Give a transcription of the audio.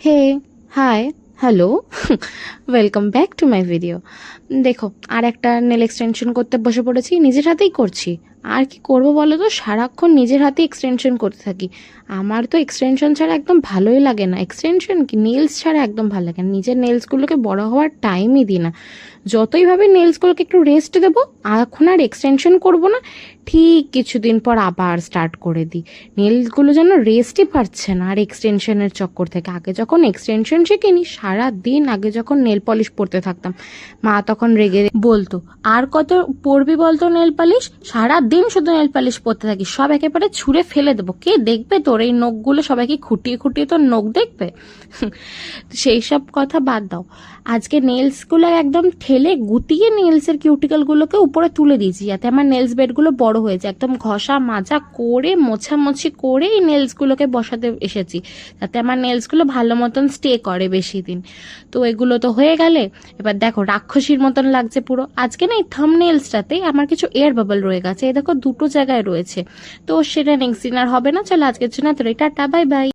Hey, hi, hello, welcome back to my video. দেখো, আর একটা নেল এক্সটেনশন করতে বসে পড়েছি, নিজের হাতেই করছি। আর কি করবো বলো তো, সারাক্ষণ নিজের হাতে এক্সটেনশন করতে থাকি। আমার তো এক্সটেনশন ছাড়া একদম ভালোই লাগে না। এক্সটেনশন কি, নেলস ছাড়া একদম ভালো লাগে না। নিজের নেলসগুলোকে বড় হওয়ার টাইমই দিই না। যতই ভাবে নেলসগুলোকে একটু রেস্ট দেবো, এখন আর এক্সটেনশন করবো না, ঠিক কিছুদিন পর আবার স্টার্ট করে দিই। নেলসগুলো যেন রেস্টই পাচ্ছে না আর এক্সটেনশনের চক্কর থেকে। আগে যখন এক্সটেনশন শিখিনি, সারাদিন আগে যখন নেল পলিশ পরতে থাকতাম, মা তখন রেগে বলতো, আর কত পরবি বলতো নেল পলিশ, সারাদিন শুধু নেল পলিশ পরতে থাকি, সব একেবারে ছুঁড়ে ফেলে দেবো, কে দেখবে তোর এই নখগুলো, সবাইকে খুঁটিয়ে খুঁটিয়ে তোর নখ দেখবে। সেই সব কথা বাদ দাও, আজকে নেলসগুলো একদম ঠেলে গুটিয়ে নেলসের কিউটিক্যালগুলোকে উপরে তুলে দিয়েছি, যাতে আমার নেলস বেডগুলো বড় হয়েছে। একদম ঘষা মাজা করে মোছামুছি করে এই নেলসগুলোকে বসাতে এসেছি, যাতে আমার নেলসগুলো ভালো মতন স্টে করে বেশি দিন। তো এগুলো তো হয়ে গেলে, এবার দেখো রাক্ষসীর মতন লাগছে পুরো। আজকে না এই থাম্বনেলসটাতে আমার কিছু এয়ার বাবল রয়ে গেছে, এই দেখো দুটো জায়গায় রয়েছে। তো সেটা নেক্সট দিন আর হবে না। চলো আজকের জন্য তো টাটা, বাই বাই।